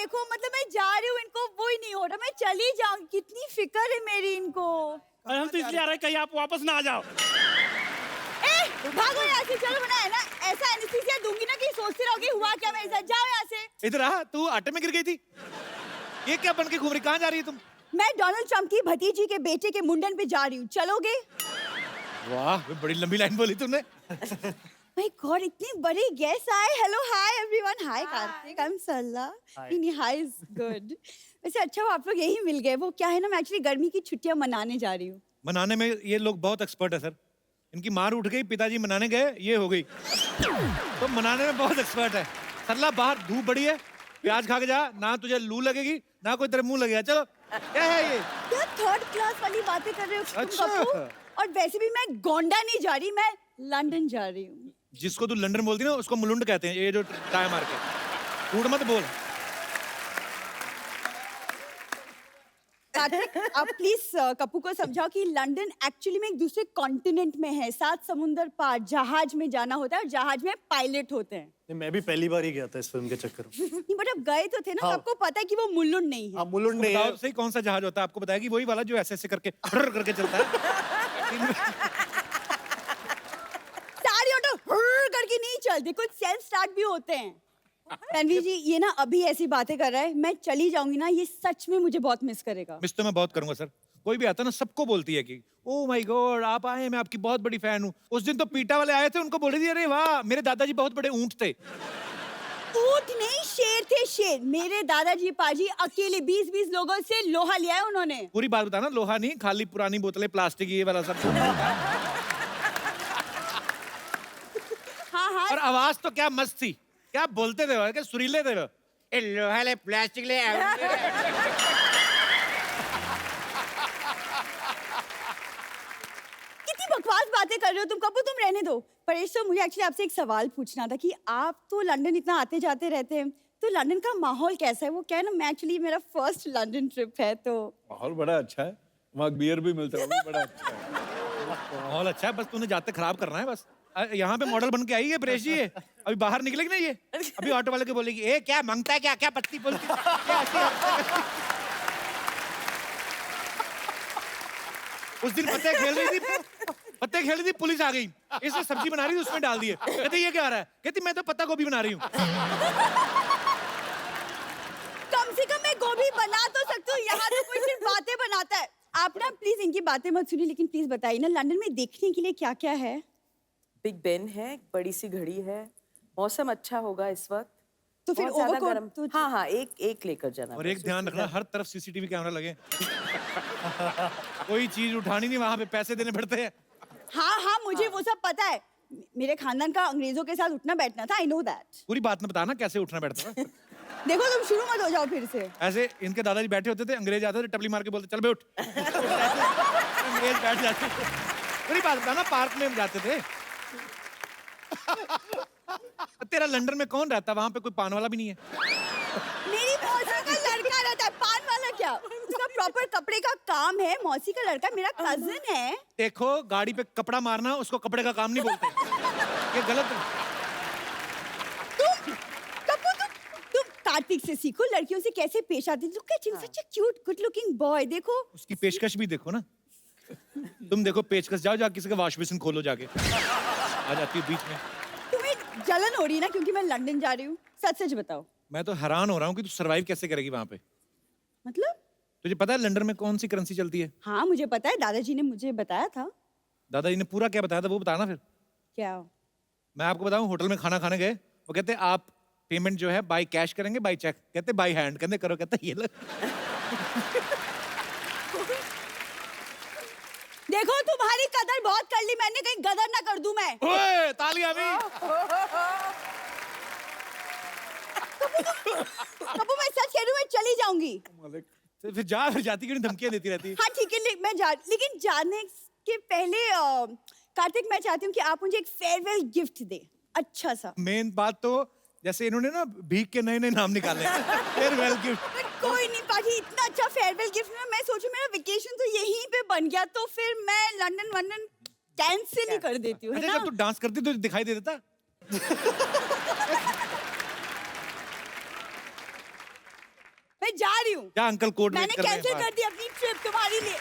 देखो मतलब मैं जा रही हूँ, इनको वो ही नहीं हो रहा, मैं चली जाऊँ, कितनी फिक्र है मेरी इनको। और हम तो इसलिए आ रहे हैं कहीं आप वापस ना आ जाओ। भागो यहाँ से, चलो बना है ना, ऐसा एनेस्थीसिया दूंगी ना कि सोचते रहोगे हुआ क्या मेरे साथ। जाओ यहाँ से। इधर आ, तू आटे में गिर गई थी। ये क्या बन के घूम रही, कहाँ जा रही है तुम? मैं डोनाल्ड ट्रम्प की भतीजी के बेटे के मुंडन पे जा रही हूँ, चलोगे? वाह, बड़ी लंबी लाइन बोली तुमने। माय गॉड, इतनी बड़ी गेस्ट आए। Hello, hi everyone. Hi Kartik, I am Sarla. नहीं, हाय इज गुड। वैसे अच्छा वो आप लोग यही मिल गए। वो क्या है ना, मैं एक्चुअली गर्मी की छुट्टियां मनाने जा रही हूँ। मनाने में ये लोग बहुत एक्सपर्ट है सर। इनकी मार उठ गई, पिताजी मनाने गए, ये हो गई। तो मनाने में बहुत एक्सपर्ट है। सरला, बाहर धूप बड़ी है, प्याज खा के जा, ना तुझे लू लगेगी ना कोई तेरे मुंह लगेगा। चलो। क्या है ये? क्या थर्ड क्लास वाली बातें कर रहे हो तुम अच्छा। कपूर? और वैसे भी मैं गोंडा नहीं जा रही, मैं लंदन जा रही हूँ। जिसको तू लंदन बोलती ना, उसको मुलुंड कहते हैं, ये जो टाई मार के। कूड़ मत बोल। कार्तिक, आप प्लीज कप्पू को समझाओ कि लंदन एक्चुअली में एक दूसरे कॉन्टिनेंट में है, 7 समुंदर पार जहाज में जाना होता है और जहाज में पायलट होते हैं। नहीं, मैं भी पहली बार ही गया था इस फिल्म के चक्कर में। नहीं बट अब गए तो थे ना, हाँ। आपको पता है कि वो मुल्लुंड नहीं है। हाँ, मुलुंड नहीं है। बताओ सही, कौन सा जहाज होता है? आपको बताया कि वही वाला जो ऐसे ऐसे करके फुर्र करके चलता है। सारी ऑटो हुर्र करके नहीं चलते, कुछ सेल्फ स्टार्ट भी होते हैं। रणवीर जी, ये ना अभी ऐसी बातें कर रहा है, मैं चली जाऊंगी ना, ये सच में मुझे बहुत मिस करेगा। मिस तो मैं बहुत करूंगा सर। कोई भी आता ना, सबको बोलती है कि ओ माय गॉड आप आए, मैं आपकी बहुत बड़ी फैन हूँ। उस दिन तो पीटा वाले आए थे, उनको बोल रही थी अरे वाह मेरे दादाजी बहुत बड़े ऊंट थे। ऊंट नहीं, शेर थे, शेर। मेरे दादाजी पाजी अकेले 20-20 लोगों से लोहा लिया है उन्होंने। पूरी बात बताना, लोहा नहीं, खाली पुरानी बोतलें, प्लास्टिक, ये वाला सब। हाँ हाँ। और आवाज तो क्या मस्त थी, क्या बोलते थे, क्या सुरीले थे वो। ए लोहा ले, प्लास्टिक ले। कितनी बकवास बातें कर रहे हो तुम कपूर, तुम रहने दो। परेश सर, मुझे एक्चुअली आपसे एक सवाल पूछना था कि आप तो लंदन इतना आते जाते रहते हैं, तो लंदन का माहौल कैसा है? वो क्या है ना, मैं एक्चुअली मेरा फर्स्ट लंदन ट्रिप है, तो माहौल बड़ा अच्छा है, वहाँ बियर भी मिलता है, वो भी बड़ा अच्छा है। माहौल अच्छा है, बस तूने जाते खराब करना है बस। यहाँ पे मॉडल बन के आई है परेश जी, ये अभी बाहर निकलेगी ना, ये अभी ऑटो वाले को बोलेगी ए क्या मांगता है, क्या क्या पत्ती बोलती है? क्या उस दिन पत्ते खेल रही थी, पुलिस आ गई, इसने सब्जी बना रही थी, उसमें डाल दिए। कहती ये क्या आ रहा है? कहती मैं तो पत्ता गोभी बना रही हूँ। कम से कम मैं गोभी बना तो सकती हूँ, यहाँ तो कोई सिर्फ बातें बनाता है। आप ना प्लीज इनकी बातें मत सुनिए, लेकिन प्लीज बताइए ना लंदन में देखने के लिए क्या क्या है? बिग बेन है, एक बड़ी सी घड़ी है, मौसम अच्छा होगा इस वक्त। तो फिर बहुत ज्यादा ओवरकोट गर्म। तो हाँ हाँ, एक लेकर जाना। और एक ध्यान रखना, हर तरफ सीसीटीवी कैमरा लगे। कोई चीज उठानी नहीं, वहां पे पैसे देने पड़ते हैं। हाँ हाँ, मुझे वो सब पता है। मेरे खानदान का अंग्रेजों के साथ उठना बैठना था, आई नो दैट। पूरी बात में बताना कैसे उठना बैठता था। देखो तुम शुरू मत हो जाओ फिर से। ऐसे इनके दादाजी बैठे होते थे, अंग्रेज आते थे, टपली मार के बोलते चल बे उठ। अंग्रेज बैठ जाते। पूरी बात बताना, पार्क में जाते थे। तेरा लंदन में कौन रहता? वहां पे कोई पान वाला भी नहीं है। मेरी मौसी का लड़का रहता है, पान वाला क्या? उसका प्रॉपर कपड़े का काम है, मौसी का लड़का मेरा कजिन है। देखो, गाड़ी पे कपड़ा मारना उसको कपड़े का काम नहीं बोलते, ये गलत है। तुम कार्तिक से सीखो, लड़कियों से कैसे पेश आती। Look at him, such a cute good looking boy. देखो उसकी पेशकश भी देखो ना। तुम देखो पेचकश, जाओ जा किसी का वॉश बेसिन खोलो जाके, आ जाती है बीच में। तुम्हें जलन हो रही है ना क्योंकि मैं लंदन जा रही हूँ? सच सच बताओ। मैं तो हैरान हो रहा हूँ कि तू सरवाइव कैसे करेगी वहां पे। मतलब? तुझे पता है लंदन में कौन सी करेंसी चलती है? हाँ मुझे पता है, दादाजी ने मुझे बताया था। दादाजी ने पूरा क्या बताया था वो बताना फिर। क्या? मैं आपको बताऊं, होटल में खाना खाने गए, वो कहते आप पेमेंट जो है बाय कैश करेंगे बाय चेक? कहते बाय हैंड। कहते करो, कहते ये लो। देखो तुम्हारी कदर बहुत कर ली मैंने, कहीं गदर ना कर दूं मैं। ओए तालियां भी। कपूर मैं सच कह रही हूँ, मैं चली जाऊंगी। तो फिर जा, फिर जाती क्यों नहीं, धमकियां देती रहती है। हाँ ठीक है, लेकिन जाने के पहले कार्तिक मैं चाहती हूँ कि आप मुझे एक फेयरवेल गिफ्ट दे, अच्छा सा। मेन बात तो जैसे इन्होंने ना भीख के नए नए नाम निकाले, फेयरवेल गिफ्ट। कोई नहीं पाजी, इतना अच्छा फेयरवेल गिफ्ट में मैं सोचू मेरा वेकेशन तो यहीं पे बन गया, तो फिर मैं लंदन कैंसिल ही कर देती हूँ, है अच्छा ना? जब तू डांस करती तो दिखाई दे देता। रही हूँ। जा अंकल कोट मैंने कैंसिल कर दी अपनी ट्रिप तुम्हारे लिए।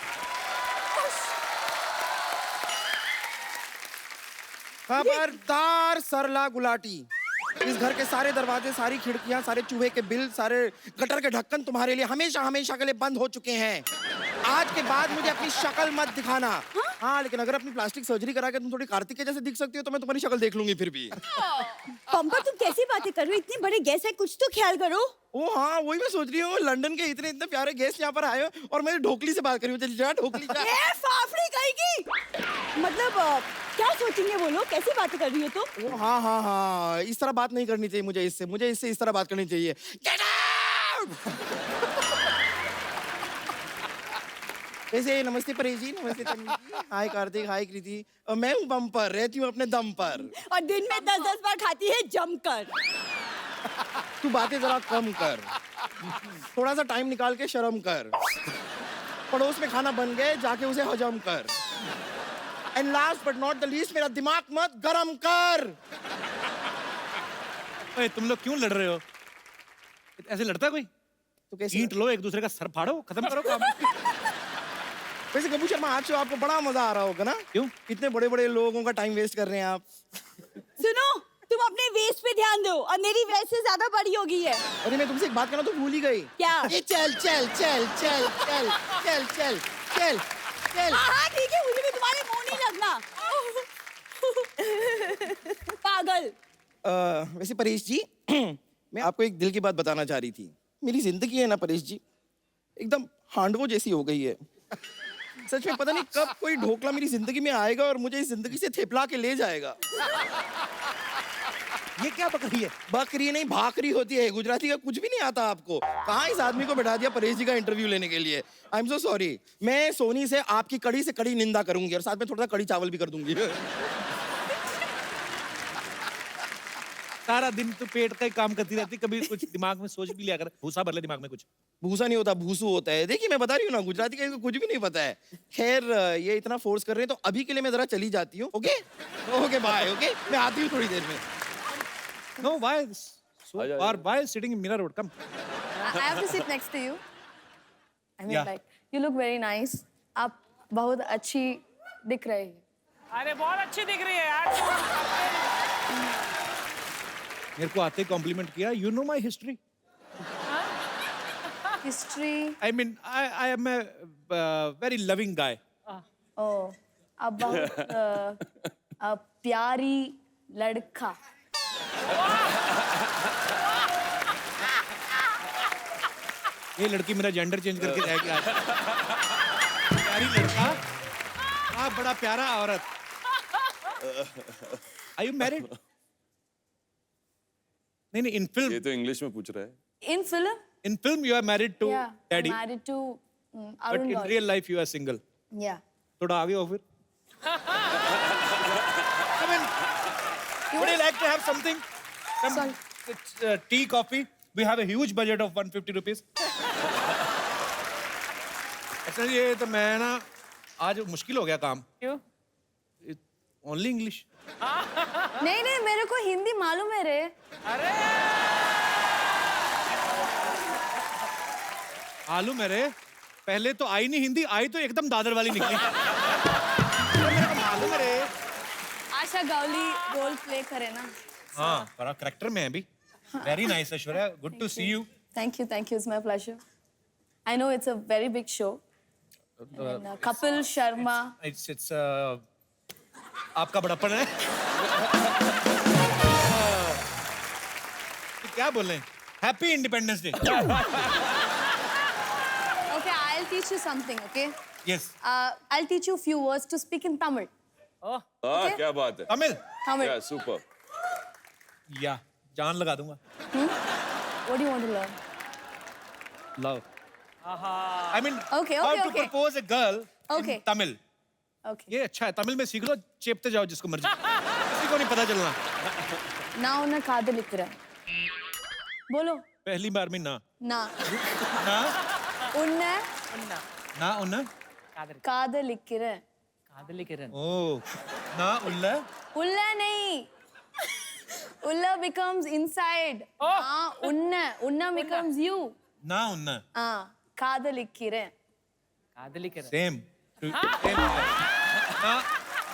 खबरदार सरला गुलाटी, इस घर के सारे दरवाजे, सारी खिड़कियां, सारे चूहे के बिल, सारे गटर के ढक्कन तुम्हारे लिए हमेशा हमेशा के लिए बंद हो चुके हैं। आज के बाद मुझे अपनी शक्ल मत दिखाना। हाँ, लेकिन अगर अपनी प्लास्टिक सर्जरी करा के तुम थोड़ी कार्तिक के जैसे दिख सकती हो तो मैं तुम्हारी शक्ल देख लूंगी फिर भी। पंपा तुम कैसी बातें कर रहे हो? इतने बड़े गेस्ट है, कुछ तो ख्याल करो। ओ हाँ, वही मैं सोच रही हूँ, लंदन के इतने इतने प्यारे गेस्ट यहाँ पर आए हो और मैं ढोकली से बात कर रही हूँ। जा ढोकली जा। ए फाफड़ी कहेगी। मतलब क्या सोचेंगे वो लोग? कैसी बातें कर रही हो तुम? ओ हाँ हाँ हाँ, इस तरह बात नहीं करनी चाहिए मुझे इससे इस तरह बात करनी चाहिए। Get out! वैसे नमस्ते परेश जी, नमस्ते तन्वी जी, हाय कार्तिक, हाय कृति। मैं हूँ बम्पर, रहती हूँ अपने दम पर। और दिन में 10-10 बार खाती है जमकर। तू बातें जरा कम कर, थोड़ा सा टाइम निकाल के शर्म कर। पड़ोस में खाना बन गए, जाके उसे हजम कर। And last but not the least, मेरा दिमाग मत गरम कर। ओए तुम लोग क्यों लड़ रहे हो? ऐसे लड़ता है कोई? तो कैसे? ईंट लो, एक दूसरे का सर फाड़ो, खत्म करो काम। वैसे गब्बू शर्मा, आज से आपको बड़ा मजा आ रहा होगा ना? क्यों? इतने बड़े बड़े लोगों का टाइम वेस्ट कर रहे हैं आप। सुनो, तुम अपने वेस्ट पे ध्यान दो और मेरी वेस्ट से ज्यादा बड़ी हो गई है। अरे मैं तुमसे एक बात करना तो भूल ही गई। क्या? ये चल चल चल चल चल चल चल चल चल। हाँ ठीक है, मुझे भी तुम्हारे मुंह नहीं लगना। पागल। वैसे परेश जी, मैं आपको एक दिल की बात बताना चाह रही थी। मेरी जिंदगी है ना परेश जी, एकदम हांडवो जैसी हो गई है। सच में पता नहीं कब कोई ढोकला मेरी जिंदगी में आएगा और मुझे इस जिंदगी से थेपला के ले जाएगा। ये क्या बकरी है? बकरी नहीं, भाकरी होती है। गुजराती का कुछ भी नहीं आता आपको। कहाँ इस आदमी को बैठा दिया परेश जी का इंटरव्यू लेने के लिए। I am so sorry. मैं सोनी से आपकी कड़ी से कड़ी निंदा करूंगी और साथ में थोड़ा सा कड़ी चावल भी कर दूंगी। सारा दिन तो पेट का ही काम करती रहती, कभी कुछ दिमाग में सोच भी लिया कर। भूसा भर ले दिमाग में कुछ। भूसा नहीं होता, भूसू होता है। देखिए मैं बता रही हूँ ना, गुजराती का इनको कुछ भी नहीं पता है। खैर, ये इतना फोर्स कर रहे हैं तो अभी के लिए मैं जरा चली जाती हूँ। Okay okay bye. ओके, मैं आती हूँ थोड़ी देर में। No, why so far? Why sitting in Mira Road? Come. I have to sit next to you. I mean, Yeah. like, you look very nice. आप बहुत अच्छी दिख रही है। अरे बहुत अच्छी दिख रही है यार। मेरे को आते कॉम्प्लीमेंट किया। You know my history? History. I mean, I am a very loving guy. Oh, आप बहुत प्यारी लड़का। ये लड़की मेरा जेंडर चेंज करके जाएगी आज। प्यारी लड़का, आप बड़ा प्यारा औरत। Are you married? नहीं नहीं, in film. ये तो इंग्लिश में पूछ रहा है। In film? In film you are married to Yeah. daddy, I'm married to but Arun in Gauri. real life you are single. Yeah. थोड़ा आगे हो फिर। I mean, would you like to have something? Some tea, coffee? We have a huge budget of 150 rupees. अच्छा ये तो मैं ना आज मुश्किल हो गया काम। क्यों? Only English. नहीं नहीं, मेरे को हिंदी मालूम है रे। आलू मेरे पहले तो आई नहीं हिंदी, आई तो एकदम दादर वाली निकली। मेरे को मालूम है रे। आशा गावली रोल प्ले करे ना। हाँ, बड़ा करेक्टर में है अभी। Very nice, Aishwarya. Good to see you. Thank you, thank you. It's my pleasure. I know it's a very big show. And, Kapil Sharma. It's आपका बड़प्पन है। क्या बोल रहे हैं? Happy Independence Day. Okay, I'll teach you something, okay? Yes. I'll teach you a few words to speak in Tamil. हाँ, Okay. क्या बात है। तमिल? Tamil. Yeah, super. या जान लगा दूंगा। What do you want to learn? Love. I mean, Okay, how okay, to okay. propose a girl Okay. in Tamil. Okay. ये अच्छा है, तमिल में सीख लो, चेपते जाओ जिसको मर्जी। किसी को नहीं पता चलना। நான் உன்னை காதலிக்கிறேன். बोलो. पहली बार में ना। நான் ना உன்னை ना उन्ना। காதலிக்கிறேன். कादली किरण। ओ ना उल्ला। उल्ला नहीं. Ulla becomes inside. हाँ, unna becomes you. ना उन्ना காதலிக்கிறேன். कादलिकिरण सेम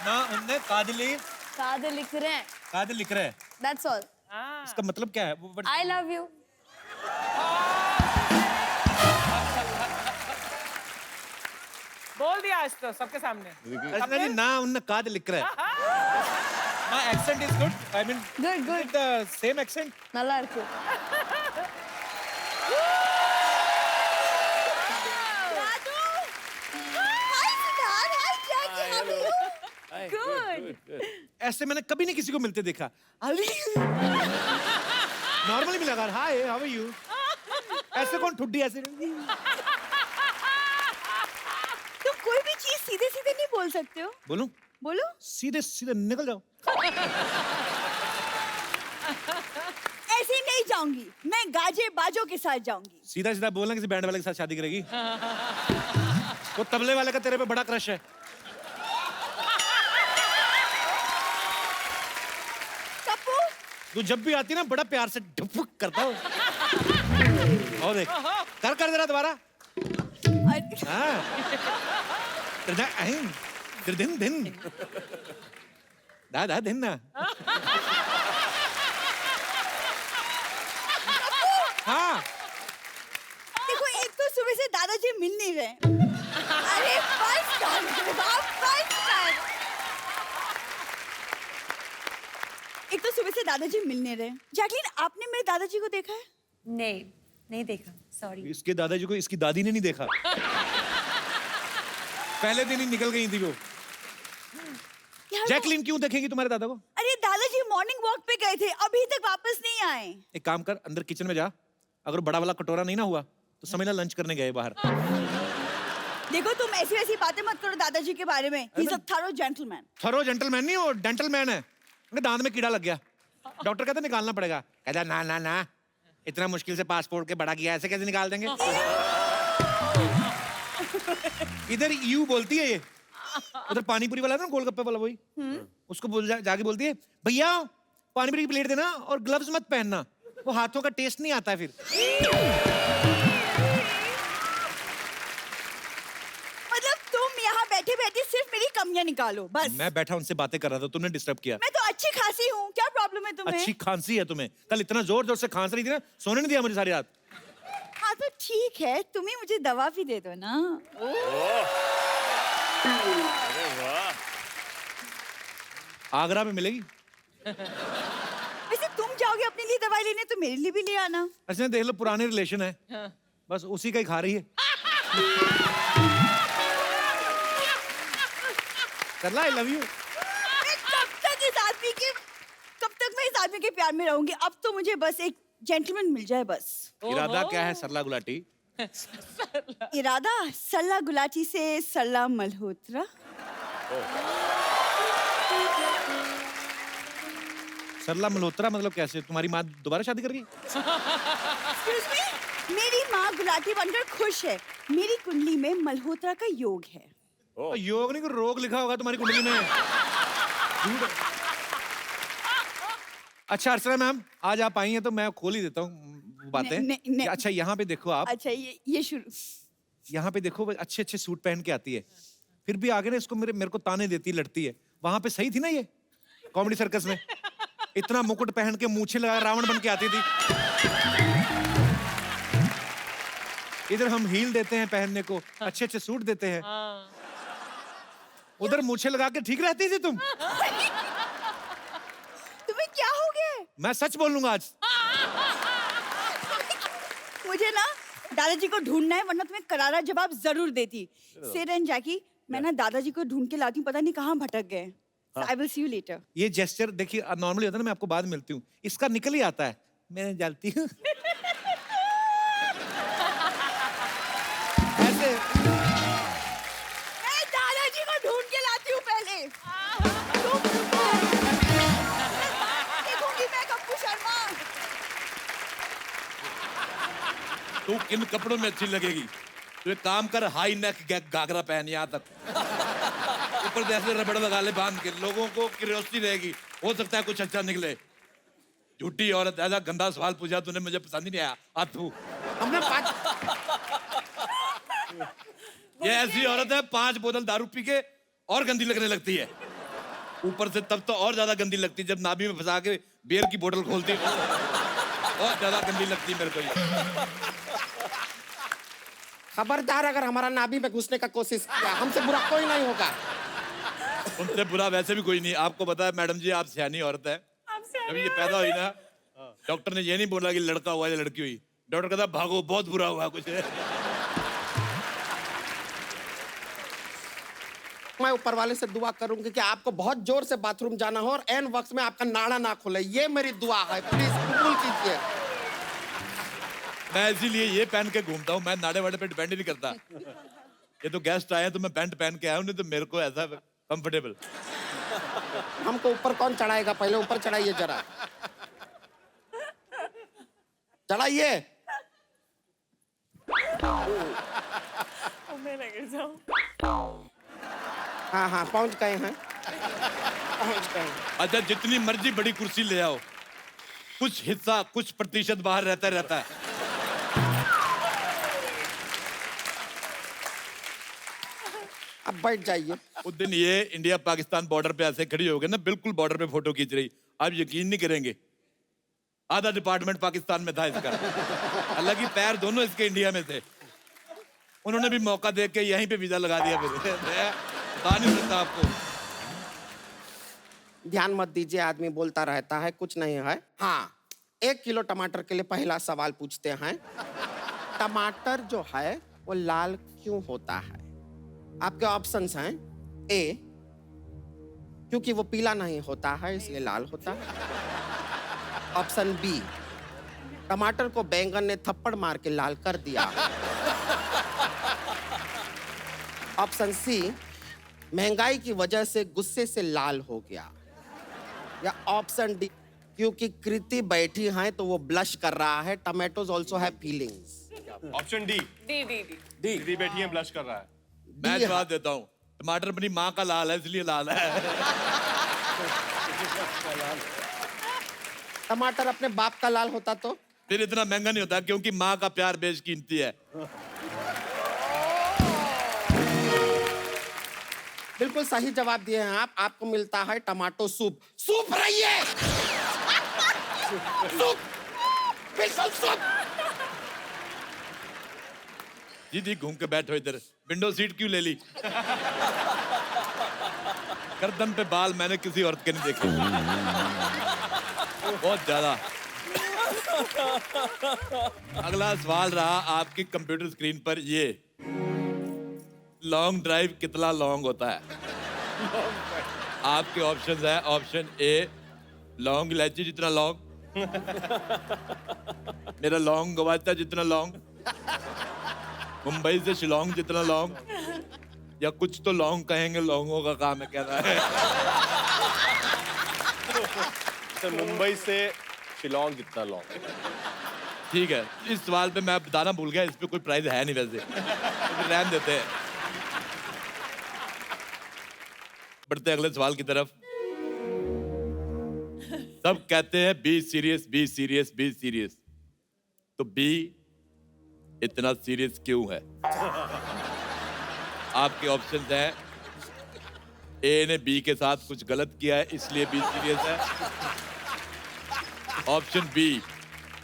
ना उन्ने कादली காதலிக்கிறேன். कादल लिख रहा है That's all. इसका मतलब क्या है I love you. बोल दिया आज तो सबके सामने अर्चना जी ना उन्ने कादल लिख रहा है My accent is good. I mean, Good, good. is it the same accent? நல்லா இருக்கு. दादू हाय सिद्धार्थ हाय जैकी हाउ आर यू Good. ऐसे मैंने कभी नहीं किसी को मिलते देखा. नॉर्मली मिला कर हाय हाउ आर यू ऐसे कौन ठुड्डी ऐसे तुम कोई भी चीज सीधे सीधे नहीं बोल सकते हो बोलूं बोलो सीधे सीधे निकल जाओ ऐसे नहीं जाऊंगी मैं गाजे बाजों के साथ जाऊंगी सीधा सीधा बोलना किसी बैंड वाले के साथ शादी करेगी वो तबले वाले का तेरे पे बड़ा क्रश है कप्पू तू जब भी आती ना बड़ा प्यार से ढुक करता हो और देख कर जरा दोबारा हाँ दिन दा दिन ना हाँ देखो एक तो सुबह से दादाजी मिल नहीं रहे अरे बस कर बस कर एक तो सुबह से दादाजी मिल नहीं रहे जैकलीन आपने मेरे दादाजी को देखा है नहीं नहीं देखा सॉरी इसके दादाजी को इसकी दादी ने नहीं देखा पहले दिन ही निकल गई थी वो यार जैकलीन क्यों देखेंगी तुम्हारे दादा को अरे दादाजी मॉर्निंग वॉक पे गए थे अभी तक वापस नहीं आए एक काम कर अंदर किचन में जा अगर बड़ा वाला कटोरा नहीं ना हुआ तो समझ ला लंच करने गए बाहर देखो तुम ऐसी वैसी बातें मत करो दादाजी के बारे में he is a thorough gentleman thorough gentleman नहीं वो डेंटल मैन है उनके दांत में कीड़ा लग गया डॉक्टर कहता निकालना पड़ेगा कहता ना ना ना इतना मुश्किल से पासपोर्ट के बड़ा किया ऐसे कैसे निकाल देंगे इधर यू बोलती है ये उधर पानीपुरी वाला है ना गोलगप्पे वाला वही उसको जाके बोलती है भैया पानीपुरी की प्लेट देना और ग्लव्स मत पहनना वो हाथों का टेस्ट नहीं आता है फिर मतलब तुम यहाँ बैठे बैठे सिर्फ मेरी कमियां निकालो बस मैं बैठा उनसे बातें कर रहा था तुमने डिस्टर्ब किया मैं तो अच्छी खासी हूँ क्या प्रॉब्लम है तुम्हें अच्छी खांसी है तुम्हें कल इतना जोर जोर से खांस रही थी ना सोने नहीं दिया मुझे सारी रात हाँ तो ठीक है तुम ही मुझे दवा भी दे दो ना आगरा में मिलेगी वैसे तुम जाओगे अपने लिए दवाई लेने तो मेरे लिए भी ले आना अच्छा देख लो पुराने रिलेशन है बस उसी का ही खा रही है करला आई लव यू कब तक मैं इस आदमी के प्यार में रहूंगी अब तो मुझे बस एक जेंटलमैन मिल जाए बस इरादा क्या है सरला गुलाटी इरादा सल्ला गुलाटी से सल्ला मल्होत्रा सरला मल्होत्रा मतलब कैसे तुम्हारी माँ दोबारा शादी कर रही Excuse me? मेरी माँ गुलाटी बनकर खुश है मेरी कुंडली में मल्होत्रा का योग है योग नहीं कोई रोग लिखा होगा तुम्हारी कुंडली में अच्छा अर्चना मैम आज आप आई हैं तो मैं खोल ही देता हूँ बातें नहीं। अच्छा यहाँ पे देखो आप अच्छा ये शुरू यहाँ पे देखो अच्छे अच्छे सूट पहन के आती है फिर भी आगे ना इसको मेरे को ताने देती लड़ती है वहां पे सही थी ना ये कॉमेडी सर्कस में इतना मुकुट पहन के मूछे लगा रावण बन के आती थी इधर हम हील देते हैं पहनने को अच्छे अच्छे सूट देते हैं उधर मूछे लगा के ठीक रहती थी तुम तुम्हें क्या हो गया है? मैं सच बोलूंगा आज मुझे ना दादाजी को ढूंढना है वरना तुम्हें करारा जवाब जरूर देती सिर एंड जैकी मैं ना दादाजी को ढूंढ के लाती हूँ पता नहीं कहाँ भटक गए I will see you later ये जेस्चर देखिए नॉर्मली होता है ना मैं आपको बाद में मिलती हूँ इसका निकल ही आता है मैं जानती हूँ ऐसे मैं दादाजी को ढूंढ के लाती हूँ पहले देखूंगी मैं कप्पू शर्मा तू किन कपड़ों में अच्छी लगेगी तू एक काम कर हाई नेक घाघरा पहन यहाँ तक ऊपर जैसे रबड़ लगा ले बांध के लोगों को क्यूरियोसिटी रहेगी हो सकता है कुछ अच्छा निकले झूठी औरत ऐसा गंदा सवाल पूछा तूने मुझे पसंद ही नहीं आया आतू हमने 5 ये ऐसी औरत है 5 बोतल दारू पी के और गंदी लगने लगती है। ऊपर से तब तो और ज्यादा गंदी लगती है जब नाभि में फंसा के बियर की बोतल खोलती है, और ज्यादा गंदी लगती है मेरे को ये। खबरदार अगर हमारा नाभि में घुसने का कोशिश किया, हमसे बुरा कोई नहीं होगा। उनसे बुरा वैसे भी कोई नहीं। आपको पता है मैडम जी, आप सियानी औरत है। जब ये पैदा हुई ना, डॉक्टर ने ये नहीं बोला कि लड़का हुआ या लड़की हुई। डॉक्टर कहता भागो, बहुत बुरा हुआ कुछ है। मैं ऊपर वाले से दुआ करूंगी कि आपको बहुत जोर से बाथरूम जाना हो और एन वक्त में आपका नाड़ा ना खुले। ये मेरी दुआ है, प्लीज कबूल कीजिए। मैं इसीलिए ये पहन के घूमता हूँ, मैं नाड़े वाड़े पे डिपेंड नहीं करता। ये तो गेस्ट आए हैं तो मैं पैंट पहन के आया हूँ, नहीं तो मेरे को ऐसा कंफर्टेबल। हमको ऊपर कौन चढ़ाएगा? पहले ऊपर चढ़ाइए जरा, चढ़ाइए। हाँ हाँ पहुंच गए हैं, पहुंच गए हैं। अच्छा, जितनी मर्जी बड़ी कुर्सी ले आओ, कुछ हिस्सा, कुछ प्रतिशत बाहर रहता है। अब बैठ जाइए। उस दिन ये इंडिया पाकिस्तान बॉर्डर पे ऐसे खड़ी हो गई ना, बिल्कुल बॉर्डर पे फोटो खींच रही। आप यकीन नहीं करेंगे, आधा डिपार्टमेंट पाकिस्तान में था इसका। हालांकि पैर दोनों इसके इंडिया में थे। उन्होंने भी मौका देख के यहीं पे वीजा लगा दिया। फिर मैं बता नहीं सकता आपको। ध्यान मत दीजिए, आदमी बोलता रहता है, कुछ नहीं है। हाँ, 1 किलो टमाटर के लिए पहला सवाल पूछते हैं। टमाटर जो है वो लाल क्यों होता है? आपके ऑप्शंस हैं। ए, क्योंकि वो पीला नहीं होता है इसलिए लाल होता है। ऑप्शन बी, टमाटर को बैंगन ने थप्पड़ मार के लाल कर दिया। ऑप्शन सी, महंगाई की वजह से गुस्से से लाल हो गया। या ऑप्शन डी, क्योंकि कृति बैठी है तो वो ब्लश कर रहा है। Tomatoes also have feelings. Option D. D बैठी है, ब्लश कर रहा है। मैं जवाब देता हूँ, टमाटर अपनी माँ का लाल है इसलिए लाल है। टमाटर अपने बाप का लाल होता तो फिर इतना महंगा नहीं होता, क्योंकि माँ का प्यार बेशकीमती है। बिल्कुल सही जवाब दिए हैं आप। आपको मिलता है टमाटो सूप। सूप रहिए, सूप, बिल्कुल सूप। दीदी घूम के बैठो इधर, विंडो सीट क्यों ले ली? गर्दन पे बाल मैंने किसी औरत के नहीं देखे, बहुत ज्यादा। अगला सवाल रहा आपकी कंप्यूटर स्क्रीन पर, ये लॉन्ग ड्राइव कितना लॉन्ग होता है? आपके ऑप्शंस है। ऑप्शन ए, लॉन्ग इलायची जितना लॉन्ग, मेरा लॉन्ग गवाचा जितना लॉन्ग, मुंबई से शिलोंग जितना लॉन्ग, या कुछ तो लॉन्ग कहेंगे, लॉन्गों का काम है कहना है। तो मुंबई से शिलोंग जितना लॉन्ग। ठीक है, इस सवाल पे मैं बताना भूल गया, इस पे कोई प्राइज है नहीं वैसे, तो रहने देते हैं। बढ़ते अगले सवाल की तरफ। सब कहते हैं be serious, be serious, be serious, तो बी इतना सीरियस क्यों है? आपके ऑप्शन हैं। ए ने बी के साथ कुछ गलत किया है इसलिए बी सीरियस है। ऑप्शन बी,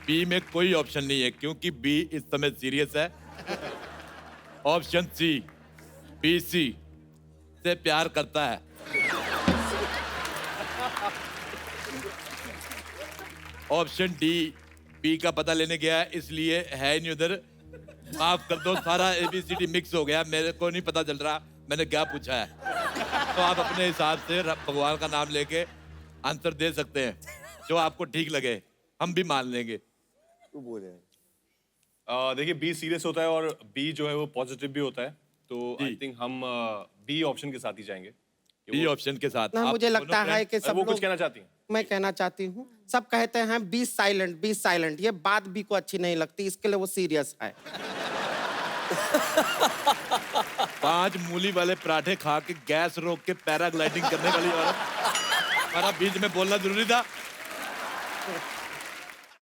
बी में कोई ऑप्शन नहीं है क्योंकि बी इस समय सीरियस है। ऑप्शन सी, बी सी से प्यार करता है। ऑप्शन डी, बी का पता लेने गया है इसलिए है नहीं उधर। माफ कर दो, सारा ABCD मिक्स हो गया, मेरे को नहीं पता चल रहा मैंने क्या पूछा है। तो आप अपने हिसाब से भगवान का नाम लेके आंसर दे सकते हैं, जो आपको ठीक लगे, हम भी मान लेंगे। देखिए, बी सीरियस होता है और बी जो है वो पॉजिटिव भी होता है, तो आई थिंक हम बी ऑप्शन के साथ ही जाएंगे। बी ऑप्शन के साथ ना, मुझे लगता है कि सब वो कुछ लोग, कहना चाहती हैं? मैं कहना चाहती हूँ, सब कहते हैं बी साइलेंट, बी साइलेंट। ये बात बी को अच्छी नहीं लगती, इसके लिए वो सीरियस है। 5 मूली वाले पराठे खा के गैस रोक के पैराग्लाइडिंग करने वाली औरत, हमारा बीच में बोलना जरूरी था।